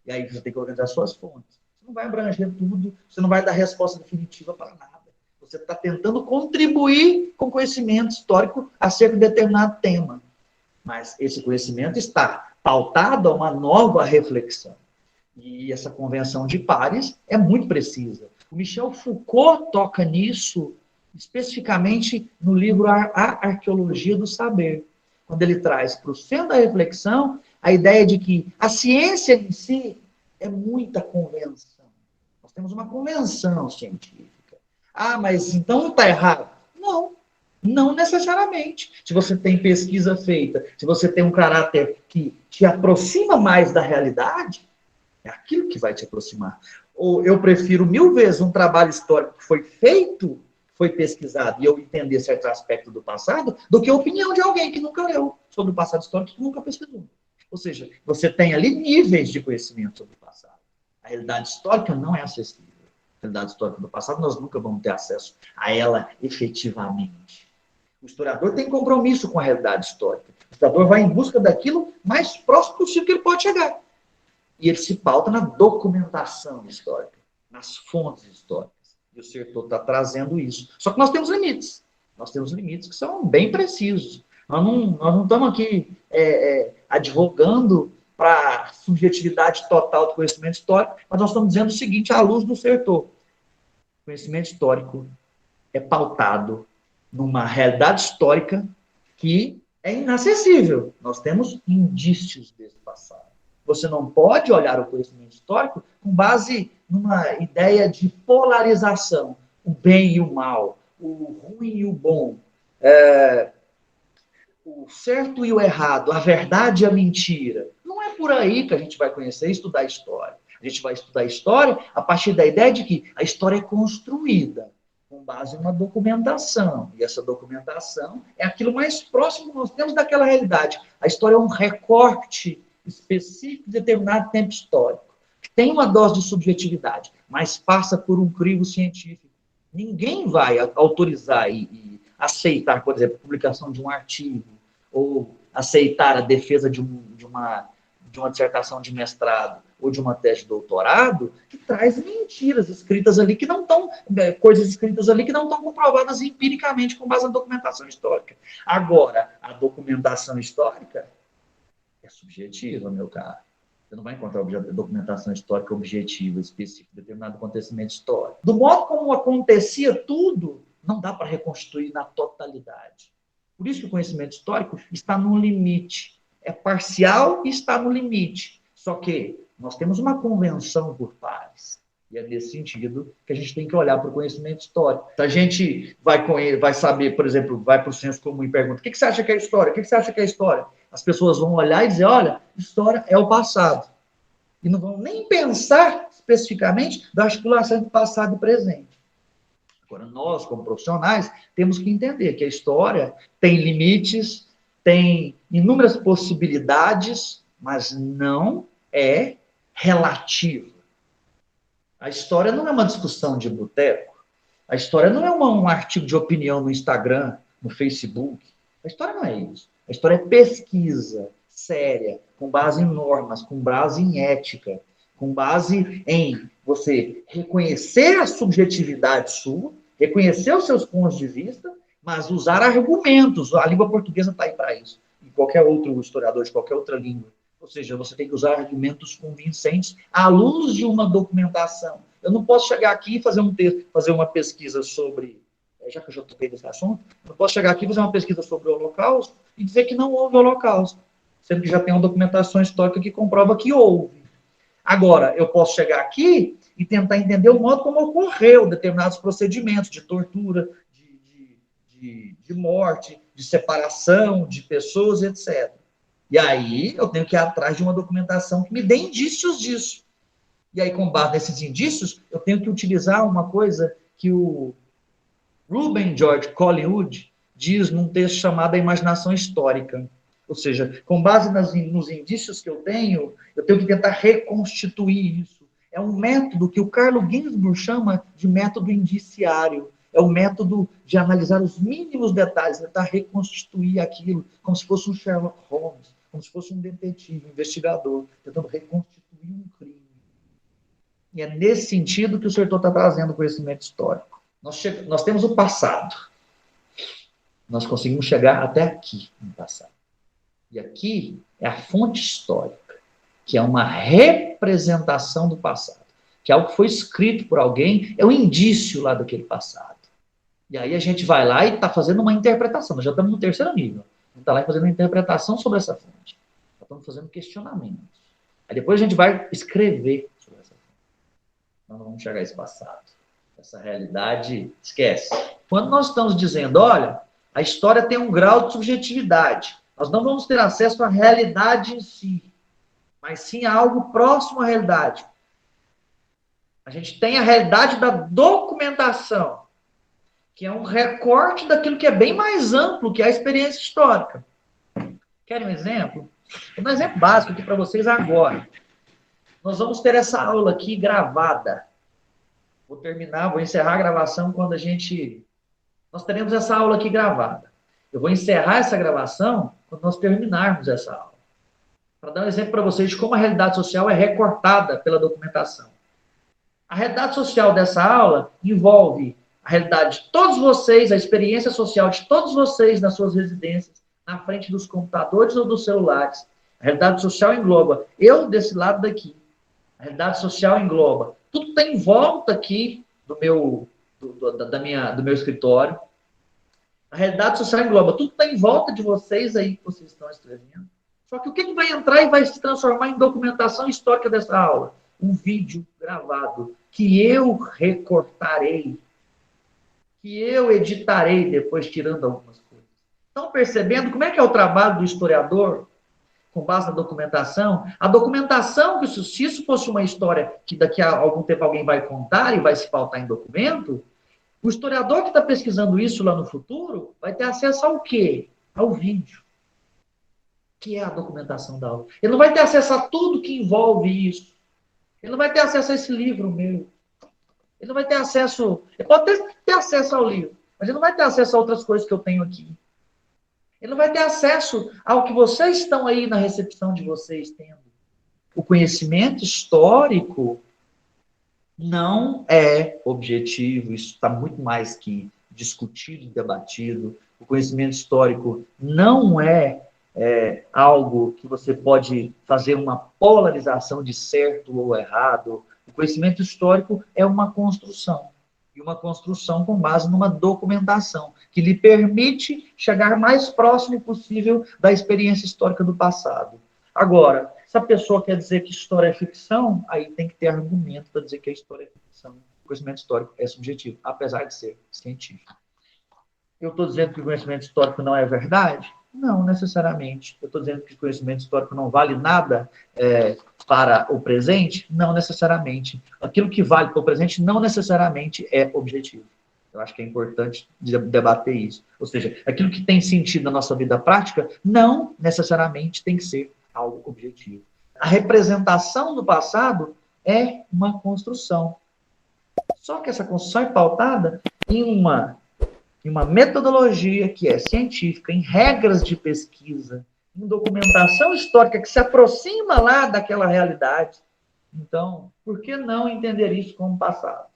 Speaker 1: E aí você tem que organizar suas fontes. Você não vai abranger tudo, você não vai dar resposta definitiva para nada. Você está tentando contribuir com conhecimento histórico acerca de determinado tema. Mas esse conhecimento está pautado a uma nova reflexão. E essa convenção de pares é muito precisa. O Michel Foucault toca nisso, especificamente no livro A Arqueologia do Saber, quando ele traz para o centro da reflexão a ideia de que a ciência em si é muita convenção. Nós temos uma convenção científica. Ah, mas então está errado? Não, não necessariamente. Se você tem pesquisa feita, se você tem um caráter que te aproxima mais da realidade, é aquilo que vai te aproximar. Ou eu prefiro 1000 vezes um trabalho histórico que foi feito, foi pesquisado, e eu entender certo aspecto do passado, do que a opinião de alguém que nunca leu sobre o passado histórico, que nunca pesquisou. Ou seja, você tem ali níveis de conhecimento sobre o passado. A realidade histórica não é acessível. A realidade histórica do passado, nós nunca vamos ter acesso a ela efetivamente. O historiador tem compromisso com a realidade histórica. O historiador vai em busca daquilo mais próximo possível que ele pode chegar. E ele se pauta na documentação histórica, nas fontes históricas. E o Certeau está trazendo isso. Só que nós temos limites. Nós temos limites que são bem precisos. Nós não estamos aqui advogando para a subjetividade total do conhecimento histórico, mas nós estamos dizendo o seguinte, à luz do Certeau. O conhecimento histórico é pautado numa realidade histórica que é inacessível. Nós temos indícios desse passado. Você não pode olhar o conhecimento histórico com base numa ideia de polarização, o bem e o mal, o ruim e o bom, o certo e o errado, a verdade e a mentira. Não é por aí que a gente vai conhecer e estudar a história. A gente vai estudar a história a partir da ideia de que a história é construída com base numa documentação. E essa documentação é aquilo mais próximo que nós temos daquela realidade. A história é um recorte específico de determinado tempo histórico. Tem uma dose de subjetividade, mas passa por um crivo científico. Ninguém vai autorizar e aceitar, por exemplo, a publicação de um artigo, ou aceitar a defesa de uma dissertação de mestrado, ou de uma tese de doutorado, que traz mentiras escritas ali que não estão, coisas escritas ali que não estão comprovadas empiricamente com base na documentação histórica. Agora, a documentação histórica é subjetiva, meu caro. Você não vai encontrar documentação histórica objetiva, específica, de determinado acontecimento histórico. Do modo como acontecia tudo, não dá para reconstruir na totalidade. Por isso que o conhecimento histórico está no limite. É parcial e está no limite. Só que nós temos uma convenção por pares. E é nesse sentido que a gente tem que olhar para o conhecimento histórico. Se a gente vai saber, por exemplo, vai para o senso comum e pergunta, o que você acha que é história? O que você acha que é história? As pessoas vão olhar e dizer, olha, história é o passado. E não vão nem pensar especificamente da articulação entre passado e presente. Agora, nós, como profissionais, temos que entender que a história tem limites, tem inúmeras possibilidades, mas não é relativa. A história não é uma discussão de boteco. A história não é um artigo de opinião no Instagram, no Facebook. A história não é isso. A história é pesquisa séria, com base em normas, com base em ética, com base em você reconhecer a subjetividade sua, reconhecer os seus pontos de vista, mas usar argumentos. A língua portuguesa está aí para isso. E qualquer outro historiador de qualquer outra língua. Ou seja, você tem que usar argumentos convincentes à luz de uma documentação. Eu não posso chegar aqui e fazer uma pesquisa sobre já que eu já toquei desse assunto, eu não posso chegar aqui e fazer uma pesquisa sobre o Holocausto e dizer que não houve Holocausto, sendo que já tem uma documentação histórica que comprova que houve. Agora, eu posso chegar aqui e tentar entender o modo como ocorreu determinados procedimentos de tortura, de morte, de separação de pessoas, etc. E aí eu tenho que ir atrás de uma documentação que me dê indícios disso. E aí, com base nesses indícios, eu tenho que utilizar uma coisa que o Ruben George Collingwood diz num texto chamado A Imaginação Histórica. Ou seja, com base nos indícios que eu tenho que tentar reconstituir isso. É um método que o Carlo Ginzburg chama de método indiciário. É o método de analisar os mínimos detalhes, tentar reconstituir aquilo, como se fosse um Sherlock Holmes, como se fosse um detetive, um investigador, tentando reconstituir um crime. E é nesse sentido que o Sertor está trazendo o conhecimento histórico. Nós temos o passado. Nós conseguimos chegar até aqui, no passado. E aqui é a fonte histórica, que é uma representação do passado, que é algo que foi escrito por alguém, é um indício lá daquele passado. E aí a gente vai lá e está fazendo uma interpretação. Nós já estamos no terceiro nível. A gente está lá fazendo uma interpretação sobre essa fonte. Nós estamos fazendo questionamentos. Aí depois a gente vai escrever sobre essa fonte. Nós não vamos chegar a esse passado. Essa realidade, esquece. Quando nós estamos dizendo, olha, a história tem um grau de subjetividade, nós não vamos ter acesso à realidade em si, mas sim a algo próximo à realidade. A gente tem a realidade da documentação, que é um recorte daquilo que é bem mais amplo, que é a experiência histórica. Querem um exemplo? Vou dar um exemplo básico aqui para vocês agora. Nós vamos ter essa aula aqui gravada. Vou encerrar a gravação quando nós teremos essa aula aqui gravada. Eu vou encerrar essa gravação quando nós terminarmos essa aula. Para dar um exemplo para vocês de como a realidade social é recortada pela documentação. A realidade social dessa aula envolve a realidade de todos vocês, a experiência social de todos vocês nas suas residências, na frente dos computadores ou dos celulares. A realidade social engloba eu desse lado daqui. A realidade social engloba tudo que está em volta aqui do meu escritório. A realidade social engloba tudo que está em volta de vocês aí que vocês estão escrevendo. Só que o que vai entrar e vai se transformar em documentação histórica dessa aula? Um vídeo gravado que eu recortarei, que eu editarei depois, tirando algumas coisas. Estão percebendo como é que é o trabalho do historiador, com base na documentação? A documentação, que se isso fosse uma história que daqui a algum tempo alguém vai contar e vai se pautar em documento, o historiador que está pesquisando isso lá no futuro vai ter acesso ao quê? Ao vídeo, que é a documentação da aula. Ele não vai ter acesso a tudo que envolve isso. Ele não vai ter acesso a esse livro meu. Ele não vai ter acesso... Ele pode ter acesso ao livro, mas ele não vai ter acesso a outras coisas que eu tenho aqui. Ele não vai ter acesso ao que vocês estão aí na recepção de vocês tendo. O conhecimento histórico não é objetivo, isso está muito mais que discutido e debatido. O conhecimento histórico não é algo que você pode fazer uma polarização de certo ou errado. O conhecimento histórico é uma construção. E uma construção com base numa documentação, que lhe permite chegar mais próximo possível da experiência histórica do passado. Agora, se a pessoa quer dizer que história é ficção, aí tem que ter argumento para dizer que a história é ficção. O conhecimento histórico é subjetivo, apesar de ser científico. Eu estou dizendo que o conhecimento histórico não é verdade? Não, necessariamente. Eu estou dizendo que o conhecimento histórico não vale nada para o presente? Não necessariamente. Aquilo que vale para o presente não necessariamente é objetivo. Eu acho que é importante debater isso. Ou seja, aquilo que tem sentido na nossa vida prática não necessariamente tem que ser algo objetivo. A representação do passado é uma construção. Só que essa construção é pautada em uma metodologia que é científica, em regras de pesquisa, em documentação histórica que se aproxima lá daquela realidade. Então, por que não entender isso como passado?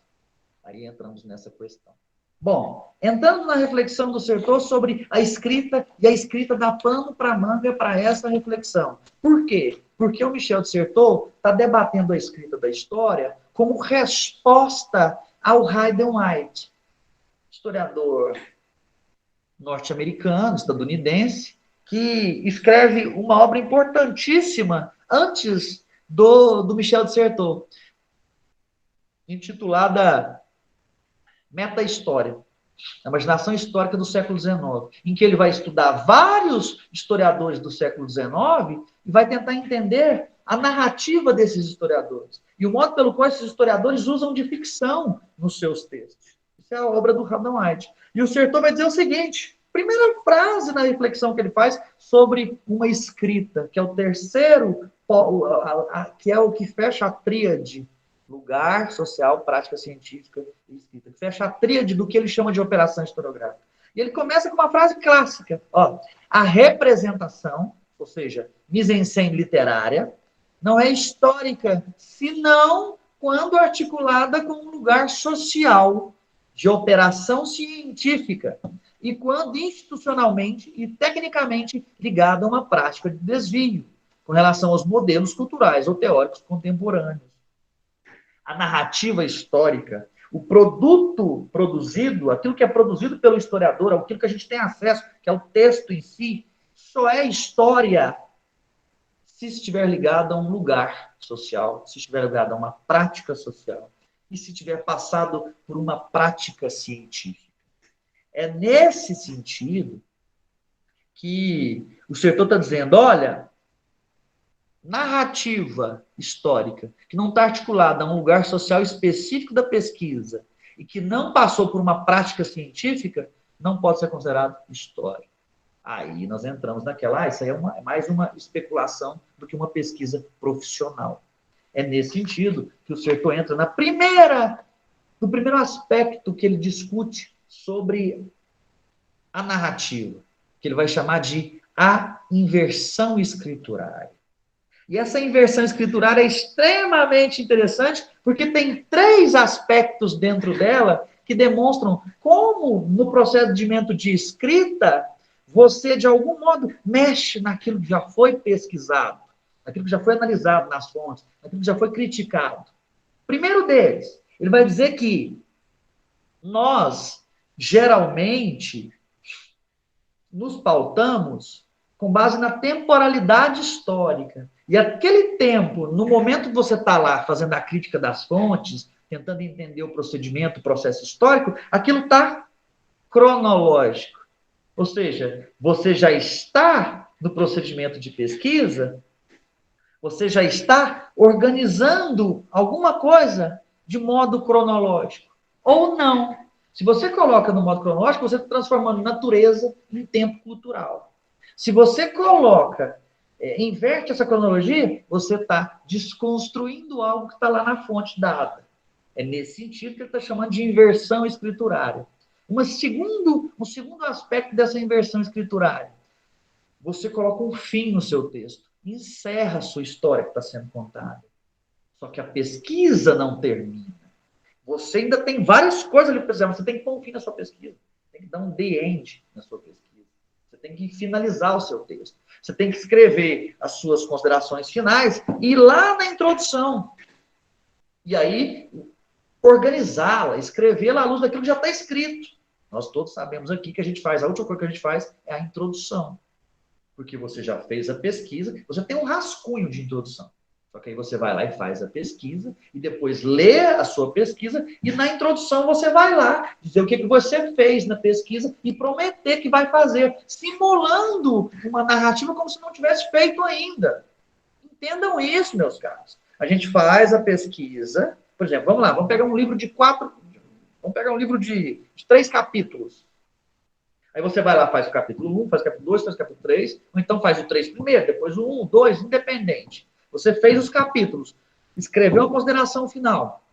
Speaker 1: Aí entramos nessa questão. Bom, entrando na reflexão do Sertor sobre a escrita, e a escrita dá pano para manga para essa reflexão. Por quê? Porque o Michel de Certeau está debatendo a escrita da história como resposta ao Hayden White. historiador norte-americano, estadunidense, que escreve uma obra importantíssima antes do Michel de Certeau, intitulada Meta-História, a imaginação histórica do século XIX, em que ele vai estudar vários historiadores do século XIX e vai tentar entender a narrativa desses historiadores e o modo pelo qual esses historiadores usam de ficção nos seus textos. Isso é a obra do Adam White. E o Certeau vai dizer o seguinte, primeira frase na reflexão que ele faz sobre uma escrita, que é o terceiro, que é o que fecha a tríade: lugar, social, prática científica e escrita. Que fecha a tríade do que ele chama de operação historiográfica. E ele começa com uma frase clássica. Ó, a representação, ou seja, mise-en-scène literária, não é histórica, senão quando articulada com um lugar social de operação científica e quando institucionalmente e tecnicamente ligada a uma prática de desvio com relação aos modelos culturais ou teóricos contemporâneos. A narrativa histórica, o produto produzido, aquilo que é produzido pelo historiador, aquilo que a gente tem acesso, que é o texto em si, só é história se estiver ligado a um lugar social, se estiver ligado a uma prática social e se tiver passado por uma prática científica. É nesse sentido que o Certeau está dizendo, olha, narrativa histórica que não está articulada a um lugar social específico da pesquisa e que não passou por uma prática científica, não pode ser considerado história. Aí nós entramos naquela, isso aí é mais uma especulação do que uma pesquisa profissional. É nesse sentido que o Certeau entra no primeiro aspecto que ele discute sobre a narrativa, que ele vai chamar de a inversão escriturária. E essa inversão escriturária é extremamente interessante, porque tem 3 aspectos dentro dela que demonstram como, no procedimento de escrita, você, de algum modo, mexe naquilo que já foi pesquisado, naquilo que já foi analisado nas fontes, naquilo que já foi criticado. Primeiro deles, ele vai dizer que nós, geralmente, nos pautamos com base na temporalidade histórica. E aquele tempo, no momento que você está lá fazendo a crítica das fontes, tentando entender o procedimento, o processo histórico, aquilo está cronológico. Ou seja, você já está no procedimento de pesquisa, você já está organizando alguma coisa de modo cronológico. Ou não. Se você coloca no modo cronológico, você está transformando natureza em tempo cultural. Se você inverte essa cronologia, você está desconstruindo algo que está lá na fonte dada. É nesse sentido que ele está chamando de inversão escriturária. Um segundo aspecto dessa inversão escriturária. Você coloca um fim no seu texto, encerra a sua história que está sendo contada. Só que a pesquisa não termina. Você ainda tem várias coisas ali para fazer, mas você tem que pôr um fim na sua pesquisa. Tem que dar um the end na sua pesquisa. Você tem que finalizar o seu texto. Você tem que escrever as suas considerações finais e ir lá na introdução. E aí, organizá-la, escrevê-la à luz daquilo que já está escrito. Nós todos sabemos aqui que a última coisa que a gente faz é a introdução. Porque você já fez a pesquisa, você tem um rascunho de introdução. Só que aí você vai lá e faz a pesquisa, e depois lê a sua pesquisa, e na introdução você vai lá dizer o que você fez na pesquisa e prometer que vai fazer, simulando uma narrativa como se não tivesse feito ainda. Entendam isso, meus caros. A gente faz a pesquisa, por exemplo, vamos lá, vamos pegar um livro de 3 capítulos. Aí você vai lá, faz o capítulo 1, faz o capítulo 2, faz o capítulo 3, ou então faz o 3 primeiro, depois o 1, 2, independente. Você fez os capítulos, escreveu a consideração final,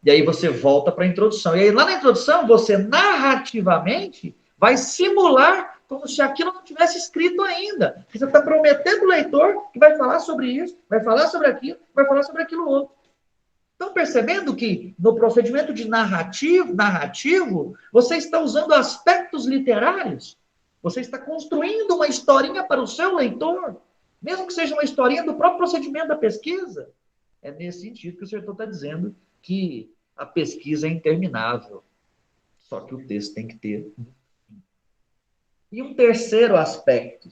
Speaker 1: e aí você volta para a introdução. E aí lá na introdução, você narrativamente vai simular como se aquilo não tivesse escrito ainda. Você está prometendo ao leitor que vai falar sobre isso, vai falar sobre aquilo, vai falar sobre aquilo outro. Estão percebendo que no procedimento de narrativo, você está usando aspectos literários? Você está construindo uma historinha para o seu leitor, mesmo que seja uma historinha do próprio procedimento da pesquisa? É nesse sentido que o Certeau está dizendo que a pesquisa é interminável. Só que o texto tem que ter. E um terceiro aspecto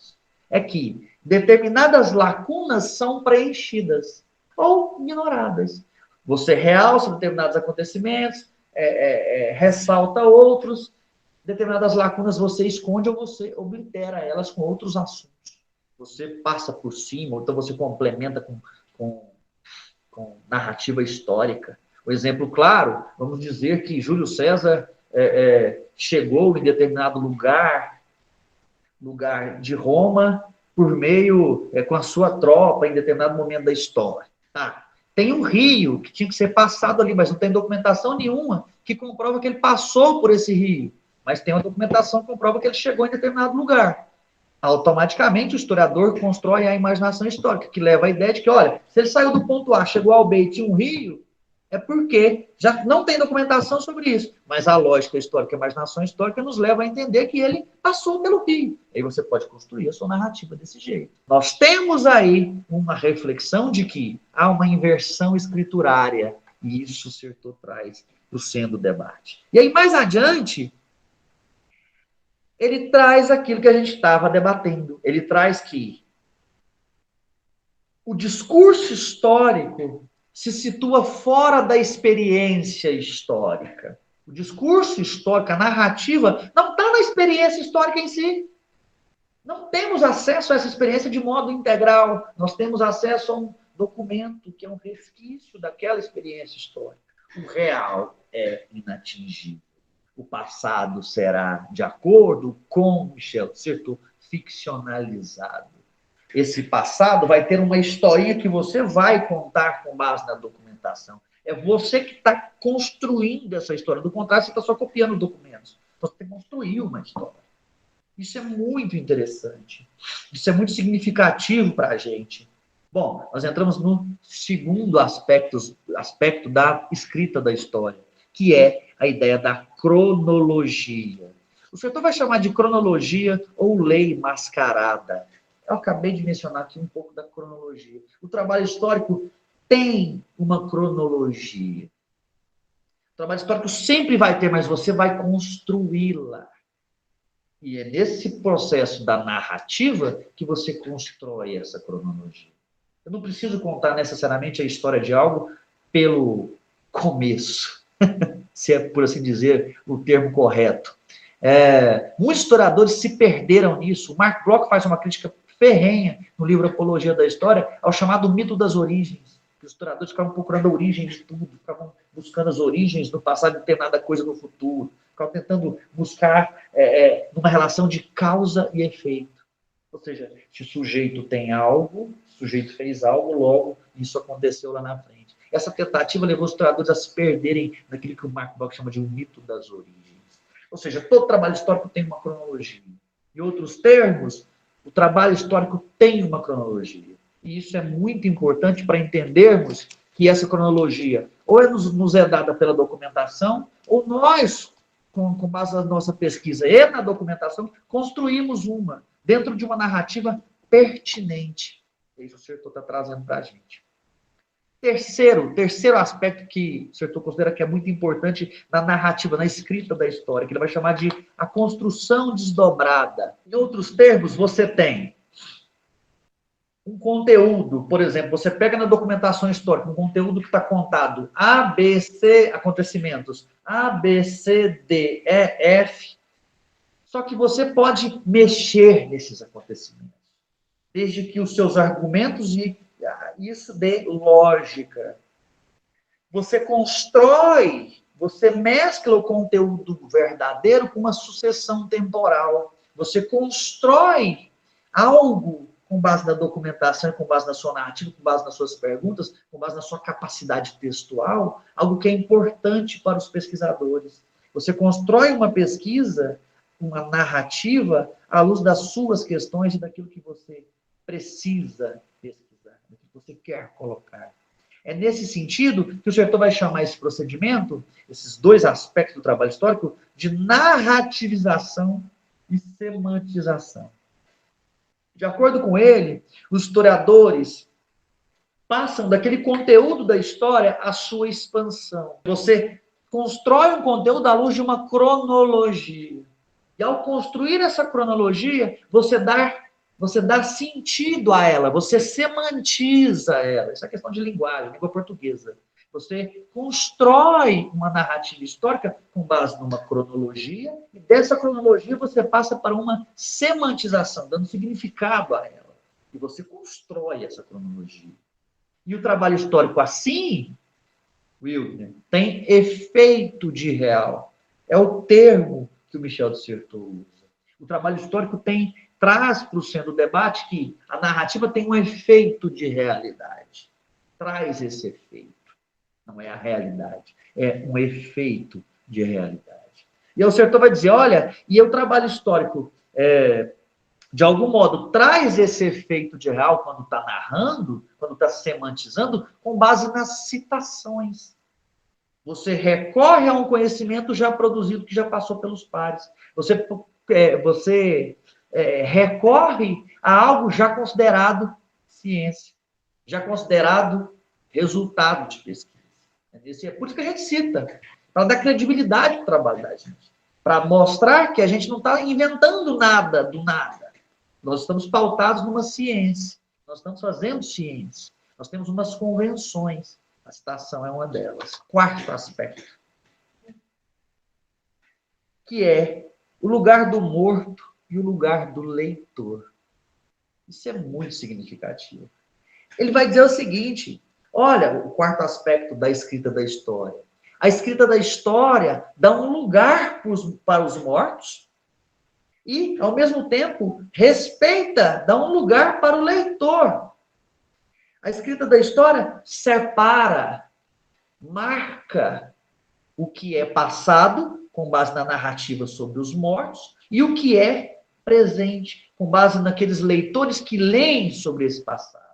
Speaker 1: é que determinadas lacunas são preenchidas ou ignoradas. Você realça determinados acontecimentos, ressalta outros, determinadas lacunas você esconde ou você oblitera elas com outros assuntos. Você passa por cima, ou então você complementa com narrativa histórica. O exemplo claro, vamos dizer que Júlio César chegou em determinado lugar de Roma por meio, com a sua tropa em determinado momento da história. Tem um rio que tinha que ser passado ali, mas não tem documentação nenhuma que comprova que ele passou por esse rio. Mas tem uma documentação que comprova que ele chegou em determinado lugar. Automaticamente, o historiador constrói a imaginação histórica, que leva a ideia de que, olha, se ele saiu do ponto A, chegou ao B e tinha um rio, é porque já não tem documentação sobre isso. Mas a lógica histórica, a imaginação histórica, nos leva a entender que ele passou pelo rio. Aí você pode construir a sua narrativa desse jeito. Nós temos aí uma reflexão de que há uma inversão escriturária, e isso o Certeau traz para o centro do debate. E aí, mais adiante, ele traz aquilo que a gente estava debatendo. Ele traz que o discurso histórico se situa fora da experiência histórica. O discurso histórico, a narrativa, não está na experiência histórica em si. Não temos acesso a essa experiência de modo integral. Nós temos acesso a um documento que é um resquício daquela experiência histórica. O real é inatingível. O passado será, de acordo com Michel Certeau, ficcionalizado. Esse passado vai ter uma historinha que você vai contar com base na documentação. É você que está construindo essa história. Do contrário, você está só copiando documentos. Então, você tem que construir uma história. Isso é muito interessante. Isso é muito significativo para a gente. Bom, nós entramos no segundo aspecto da escrita da história, que é a ideia da cronologia. O Certeau vai chamar de cronologia ou lei mascarada. Eu acabei de mencionar aqui um pouco da cronologia. O trabalho histórico tem uma cronologia. O trabalho histórico sempre vai ter, mas você vai construí-la. E é nesse processo da narrativa que você constrói essa cronologia. Eu não preciso contar necessariamente a história de algo pelo começo, se é, por assim dizer, o termo correto. Muitos historiadores se perderam nisso. O Mark Bloch faz uma crítica ferrenha no livro Apologia da História ao chamado mito das origens. Os historiadores ficavam procurando a origem de tudo, ficavam buscando as origens no passado e não ter nada coisa no futuro, ficavam tentando buscar numa relação de causa e efeito. Ou seja, se o sujeito tem algo, o sujeito fez algo, logo isso aconteceu lá na frente. Essa tentativa levou os historiadores a se perderem naquilo que o Mark Bloch chama de um mito das origens. Ou seja, todo trabalho histórico tem uma cronologia. Em outros termos, o trabalho histórico tem uma cronologia. E isso é muito importante para entendermos que essa cronologia ou nos é dada pela documentação, ou nós, com base na nossa pesquisa e na documentação, construímos uma, dentro de uma narrativa pertinente. É isso que o Certeau está trazendo para a gente. Terceiro aspecto que o Certeau considera que é muito importante na narrativa, na escrita da história, que ele vai chamar de a construção desdobrada. Em outros termos, você tem um conteúdo, por exemplo, você pega na documentação histórica um conteúdo que está contado A, B, C, acontecimentos, A, B, C, D, E, F, só que você pode mexer nesses acontecimentos, desde que os seus argumentos e isso dê lógica. Você constrói, você mescla o conteúdo verdadeiro com uma sucessão temporal. Você constrói algo com base na documentação, com base na sua narrativa, com base nas suas perguntas, com base na sua capacidade textual, algo que é importante para os pesquisadores. Você constrói uma pesquisa, uma narrativa, à luz das suas questões e daquilo que você precisa pesquisar, daquilo que você quer colocar. É nesse sentido que o Certeau vai chamar esse procedimento, esses dois aspectos do trabalho histórico, de narrativização e semantização. De acordo com ele, os historiadores passam daquele conteúdo da história à sua expansão. Você constrói um conteúdo à luz de uma cronologia. E ao construir essa cronologia, você dá sentido a ela, você semantiza ela. Isso é questão de linguagem, língua portuguesa. Você constrói uma narrativa histórica com base numa cronologia, e dessa cronologia você passa para uma semantização, dando significado a ela. E você constrói essa cronologia. E o trabalho histórico assim, Wilton, tem efeito de real. É o termo que o Michel de Certeau usa. O trabalho histórico traz para o centro do debate que a narrativa tem um efeito de realidade. Traz esse efeito. Não é a realidade, é um efeito de realidade. E o Certeau vai dizer, olha, e o trabalho histórico, de algum modo, traz esse efeito de real quando está narrando, quando está semantizando, com base nas citações. Você recorre a um conhecimento já produzido, que já passou pelos pares. Você recorre a algo já considerado ciência, já considerado resultado de pesquisa. É por isso que a gente cita, para dar credibilidade para o trabalho da gente, para mostrar que a gente não está inventando nada do nada. Nós estamos pautados numa ciência, nós estamos fazendo ciência, nós temos umas convenções, a citação é uma delas. Quarto aspecto, que é o lugar do morto e o lugar do leitor. Isso é muito significativo. Ele vai dizer o seguinte, olha, o quarto aspecto da escrita da história. A escrita da história dá um lugar para os mortos e, ao mesmo tempo, dá um lugar para o leitor. A escrita da história separa, marca o que é passado, com base na narrativa sobre os mortos, e o que é presente, com base naqueles leitores que leem sobre esse passado.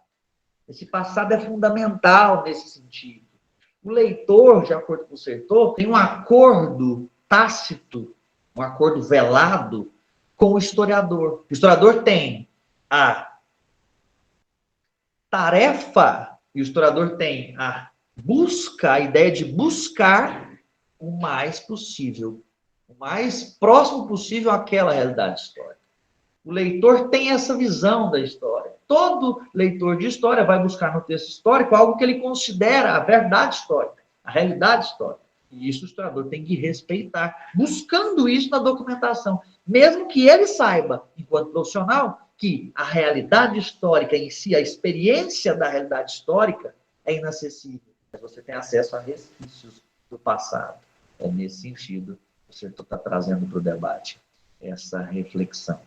Speaker 1: Esse passado é fundamental nesse sentido. O leitor, de acordo com o Certeau, tem um acordo tácito, um acordo velado com o historiador. O historiador tem a tarefa, e o historiador tem a ideia de buscar o mais possível, o mais próximo possível àquela realidade histórica. O leitor tem essa visão da história. Todo leitor de história vai buscar no texto histórico algo que ele considera a verdade histórica, a realidade histórica. E isso o historiador tem que respeitar, buscando isso na documentação. Mesmo que ele saiba, enquanto profissional, que a realidade histórica em si, a experiência da realidade histórica, é inacessível. Mas você tem acesso a resquícios do passado. É nesse sentido que o Certeau está trazendo para o debate essa reflexão.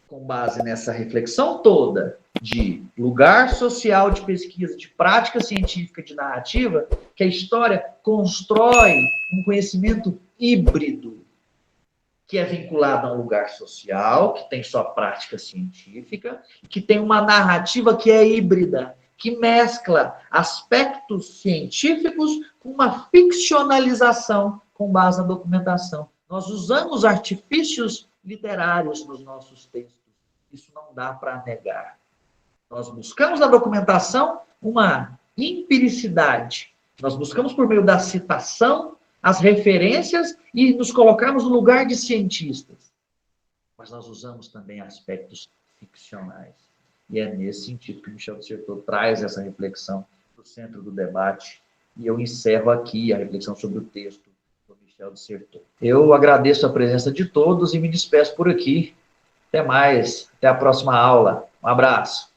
Speaker 1: Com base nessa reflexão toda de lugar social de pesquisa, de prática científica, de narrativa, que a história constrói um conhecimento híbrido, que é vinculado a um lugar social, que tem sua prática científica, que tem uma narrativa que é híbrida, que mescla aspectos científicos com uma ficcionalização com base na documentação. Nós usamos artifícios literários nos nossos textos. Isso não dá para negar. Nós buscamos na documentação uma empiricidade. Nós buscamos, por meio da citação, as referências e nos colocamos no lugar de cientistas. Mas nós usamos também aspectos ficcionais. E é nesse sentido que Michel de Certeau traz essa reflexão para o centro do debate. E eu encerro aqui a reflexão sobre o texto do Michel de Certeau. Eu agradeço a presença de todos e me despeço por aqui. Até mais. Até a próxima aula. Um abraço.